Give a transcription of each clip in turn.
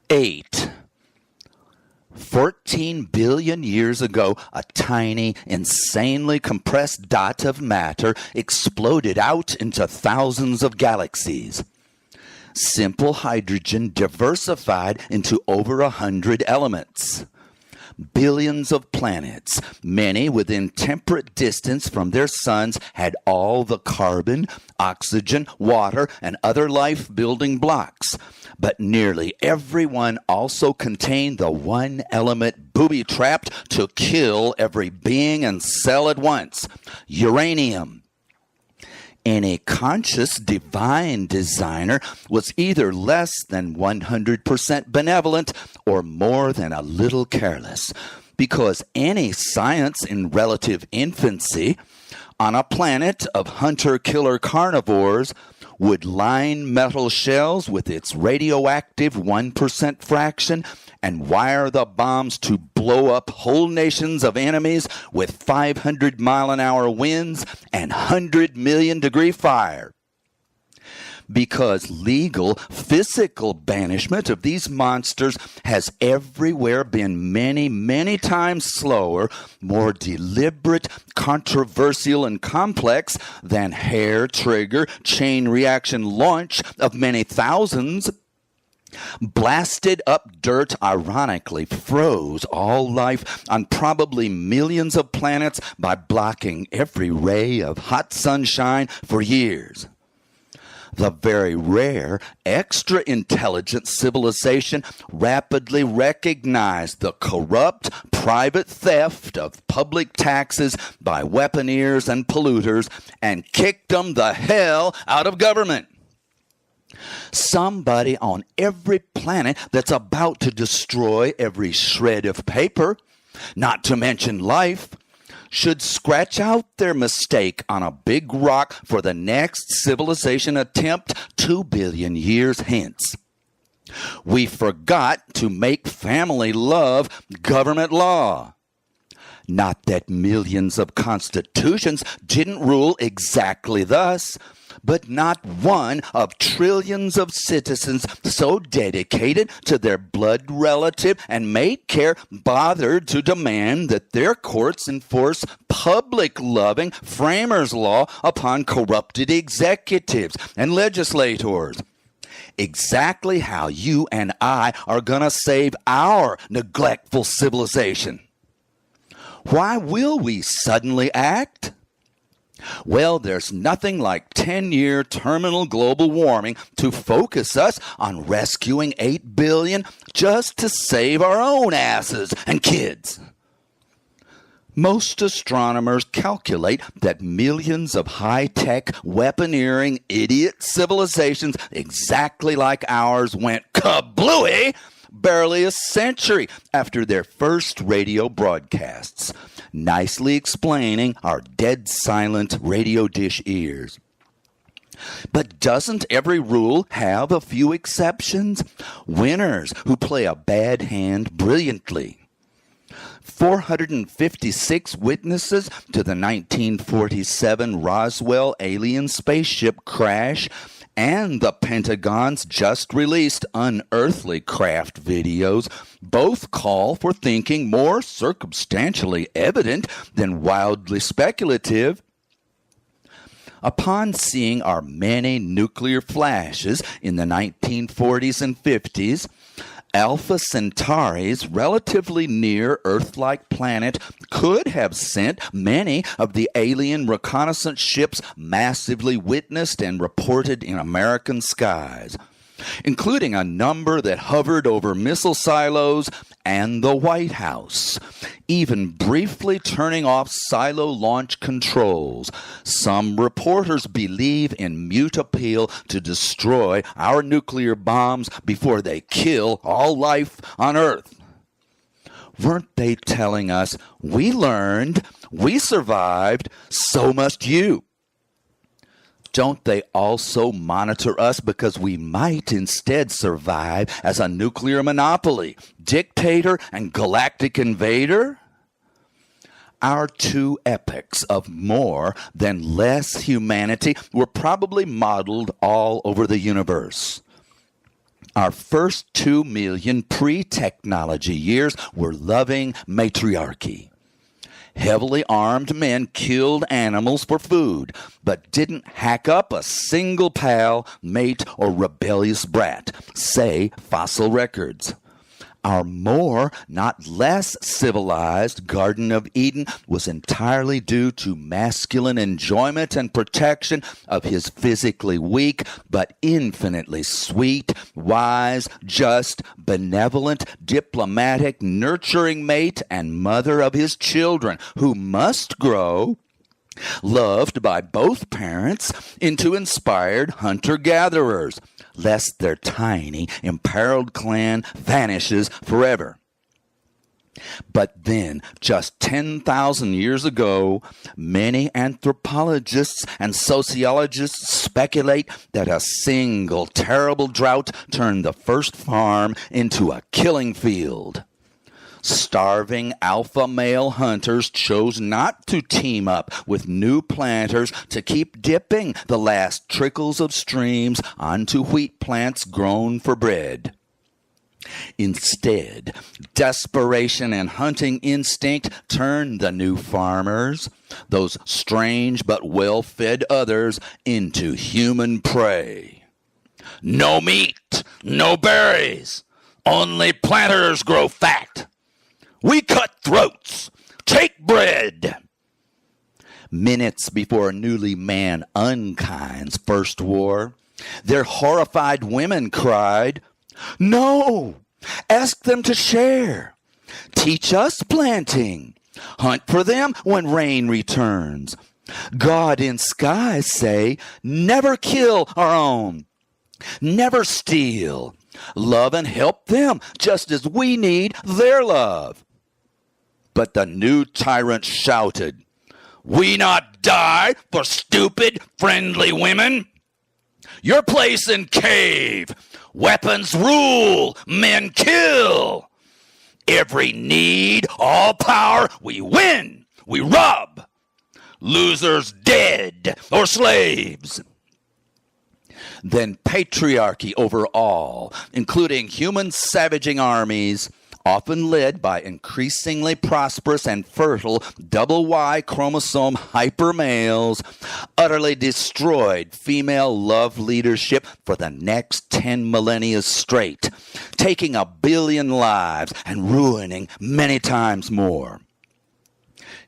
8. 14 billion years ago, a tiny, insanely compressed dot of matter exploded out into thousands of galaxies. Simple hydrogen diversified into over 100 elements. Billions of planets, many within temperate distance from their suns, had all the carbon, oxygen, water, and other life-building blocks. But nearly every one also contained the one element booby-trapped to kill every being and cell at once: uranium. Any conscious divine designer was either less than 100% benevolent or more than a little careless, because any science in relative infancy on a planet of hunter-killer carnivores would line metal shells with its radioactive 1% fraction and wire the bombs to blow up whole nations of enemies with 500-mile-an-hour winds and 100-million-degree fire. Because legal, physical banishment of these monsters has everywhere been many, many times slower, more deliberate, controversial, and complex than hair-trigger, chain reaction launch of many thousands. Blasted up dirt ironically froze all life on probably millions of planets by blocking every ray of hot sunshine for years. The very rare, extra-intelligent civilization rapidly recognized the corrupt private theft of public taxes by weaponeers and polluters and kicked them the hell out of government. Somebody on every planet that's about to destroy every shred of paper, not to mention life, should scratch out their mistake on a big rock for the next civilization attempt 2 billion years hence. We forgot to make family love government law. Not that millions of constitutions didn't rule exactly thus, but not one of trillions of citizens so dedicated to their blood relative and maid care bothered to demand that their courts enforce public-loving framers' law upon corrupted executives and legislators. Exactly how you and I are going to save our neglectful civilization. Why will we suddenly act? Well, there's nothing like 10-year terminal global warming to focus us on rescuing 8 billion just to save our own asses and kids. Most astronomers calculate that millions of high-tech, weaponeering, idiot civilizations exactly like ours went kablooey barely a century after their first radio broadcasts, nicely explaining our dead silent radio dish ears. But doesn't every rule have a few exceptions? Winners who play a bad hand brilliantly. 456 witnesses to the 1947 Roswell alien spaceship crash and the Pentagon's just released unearthly craft videos both call for thinking more circumstantially evident than wildly speculative. Upon seeing our many nuclear flashes in the 1940s and 50s, Alpha Centauri's relatively near Earth-like planet could have sent many of the alien reconnaissance ships massively witnessed and reported in American skies, including a number that hovered over missile silos and the White House, even briefly turning off silo launch controls. Some reporters believe in mute appeal to destroy our nuclear bombs before they kill all life on Earth. Weren't they telling us, we learned, we survived, so must you? Don't they also monitor us because we might instead survive as a nuclear monopoly, dictator, and galactic invader? Our two epochs of more than less humanity were probably modeled all over the universe. Our first 2 million pre-technology years were loving matriarchy. Heavily armed men killed animals for food, but didn't hack up a single pal, mate, or rebellious brat, say fossil records. Our more, not less civilized Garden of Eden was entirely due to masculine enjoyment and protection of his physically weak but infinitely sweet, wise, just, benevolent, diplomatic, nurturing mate and mother of his children, who must grow, loved by both parents, into inspired hunter-gatherers, lest their tiny, imperiled clan vanishes forever. But then, just 10,000 years ago, many anthropologists and sociologists speculate that a single terrible drought turned the first farm into a killing field. Starving alpha male hunters chose not to team up with new planters to keep dipping the last trickles of streams onto wheat plants grown for bread. Instead, desperation and hunting instinct turned the new farmers, those strange but well-fed others, into human prey. No meat, no berries, only planters grow fat. We cut throats. Take bread. Minutes before newly man unkind's first war, their horrified women cried, "No! Ask them to share. Teach us planting. Hunt for them when rain returns. God in skies say, never kill our own. Never steal. Love and help them just as we need their love." But the new tyrant shouted, "We not die for stupid, friendly women? Your place in cave. Weapons rule, men kill. Every need, all power, we win, we rob. Losers dead or slaves." Then patriarchy over all, including human savaging armies, often led by increasingly prosperous and fertile double Y chromosome hypermales, utterly destroyed female love leadership for the next 10 millennia straight, taking 1 billion lives and ruining many times more.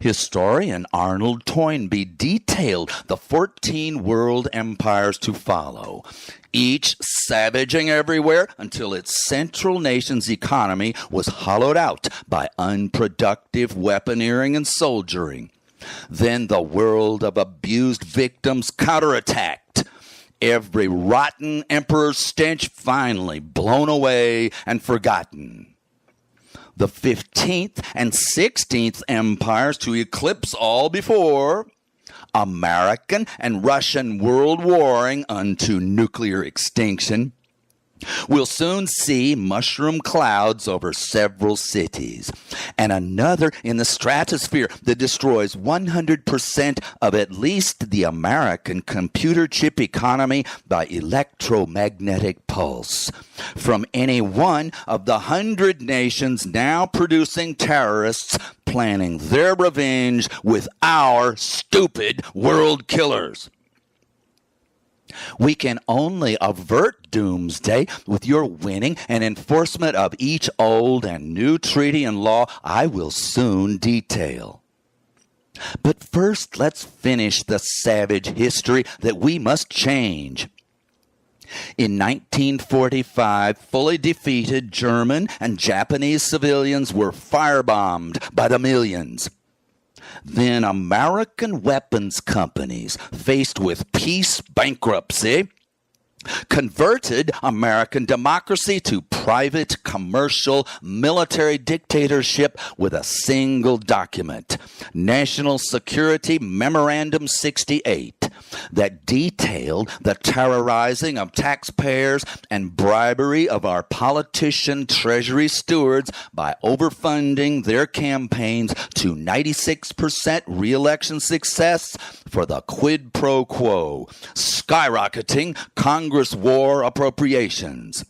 Historian Arnold Toynbee detailed the 14 world empires to follow, each savaging everywhere until its central nation's economy was hollowed out by unproductive weaponeering and soldiering. Then the world of abused victims counterattacked. Every rotten emperor's stench finally blown away and forgotten. The 15th and 16th empires to eclipse all before, American and Russian world warring unto nuclear extinction, will soon see mushroom clouds over several cities, and another in the stratosphere that destroys 100% of at least the American computer chip economy by electromagnetic pulse from any one of the 100 nations now producing terrorists planning their revenge with our stupid world killers. We can only avert doomsday with your winning and enforcement of each old and new treaty and law I will soon detail. But first, let's finish the savage history that we must change. In 1945, fully defeated German and Japanese civilians were firebombed by the millions. Then American weapons companies, faced with peace bankruptcy, converted American democracy to private, commercial, military dictatorship with a single document, National Security Memorandum 68, that detailed the terrorizing of taxpayers and bribery of our politician treasury stewards by overfunding their campaigns to 96% re-election success for the quid pro quo, skyrocketing Congress war appropriations.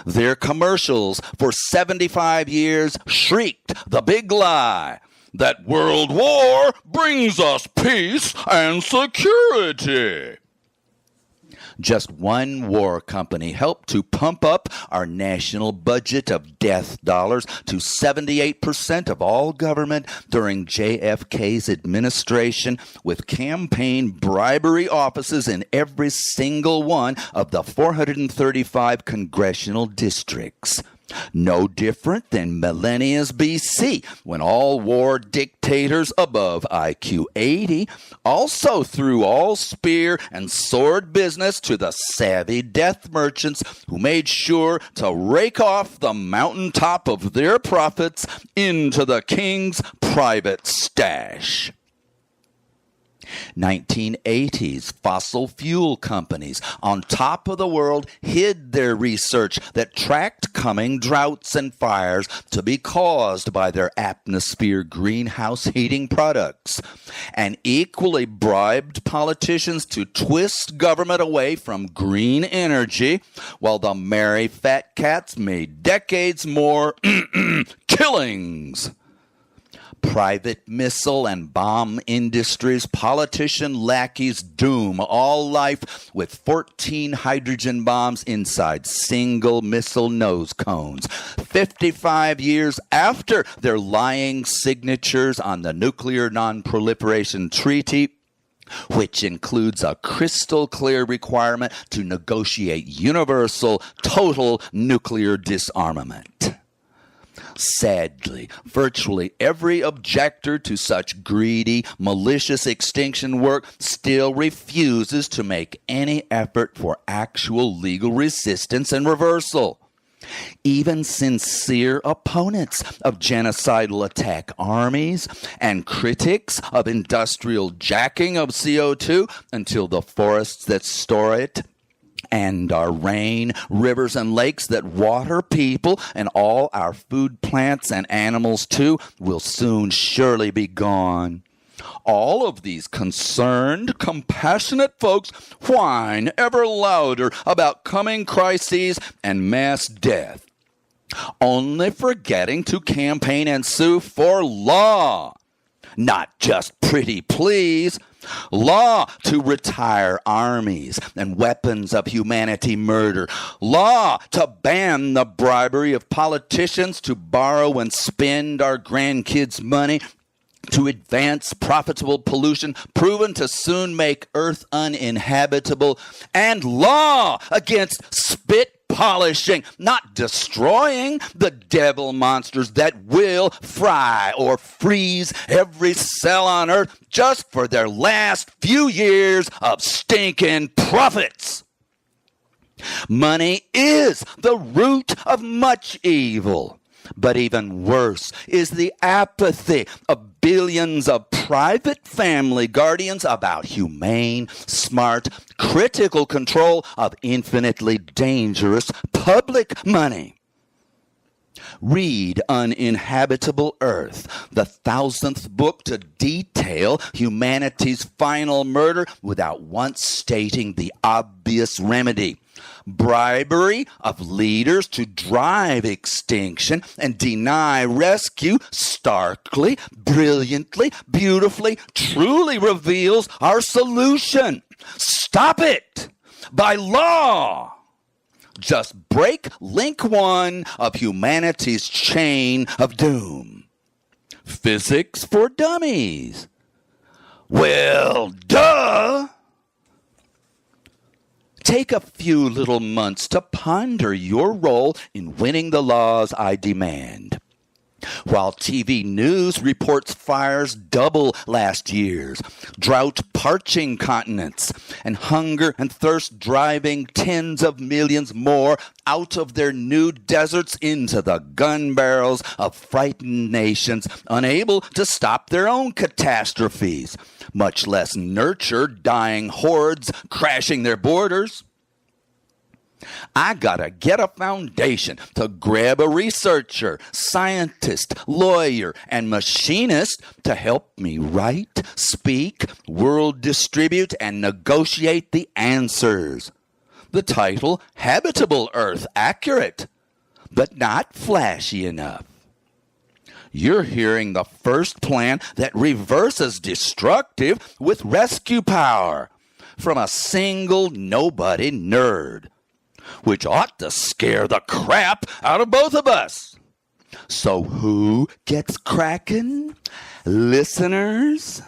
Their commercials for 75 years shrieked the big lie that World War brings us peace and security. Just one war company helped to pump up our national budget of death dollars to 78% of all government during JFK's administration, with campaign bribery offices in every single one of the 435 congressional districts. No different than millennia BC, when all war dictators above IQ 80 also threw all spear and sword business to the savvy death merchants who made sure to rake off the mountaintop of their profits into the king's private stash. 1980s fossil fuel companies on top of the world hid their research that tracked coming droughts and fires to be caused by their atmosphere greenhouse heating products, and equally bribed politicians to twist government away from green energy, while the merry fat cats made decades more killings. Private missile and bomb industries, politician lackeys doom all life with 14 hydrogen bombs inside single missile nose cones. 55 years after their lying signatures on the Nuclear Non-Proliferation Treaty, which includes a crystal clear requirement to negotiate universal, total nuclear disarmament. Sadly, virtually every objector to such greedy, malicious extinction work still refuses to make any effort for actual legal resistance and reversal. Even sincere opponents of genocidal attack armies and critics of industrial jacking of CO2 until the forests that store it and our rain, rivers, and lakes that water people and all our food plants and animals too will soon surely be gone. All of these concerned, compassionate folks whine ever louder about coming crises and mass death, only forgetting to campaign and sue for law. Not just pretty please. Law to retire armies and weapons of humanity murder. Law to ban the bribery of politicians to borrow and spend our grandkids' money to advance profitable pollution proven to soon make Earth uninhabitable. And law against spit polishing, not destroying, the devil monsters that will fry or freeze every cell on Earth just for their last few years of stinking profits. Money is the root of much evil. But even worse is the apathy of billions of private family guardians about humane, smart, critical control of infinitely dangerous public money. Read Uninhabitable Earth, the 1,000th book to detail humanity's final murder without once stating the obvious remedy. Bribery of leaders to drive extinction and deny rescue starkly, brilliantly, beautifully, truly reveals our solution. Stop it by law. Just break link one of humanity's chain of doom. Physics for dummies. Well, duh. Take a few little months to ponder your role in winning the laws I demand. While TV news reports fires double last year's, drought parching continents, and hunger and thirst driving tens of millions more out of their new deserts into the gun barrels of frightened nations unable to stop their own catastrophes, much less nurture dying hordes crashing their borders. I gotta get a foundation to grab a researcher, scientist, lawyer, and machinist to help me write, speak, world distribute, and negotiate the answers. The title, Habitable Earth, accurate, but not flashy enough. You're hearing the first plan that reverses destructive with rescue power from a single nobody nerd, which ought to scare the crap out of both of us. So who gets cracking? Listeners?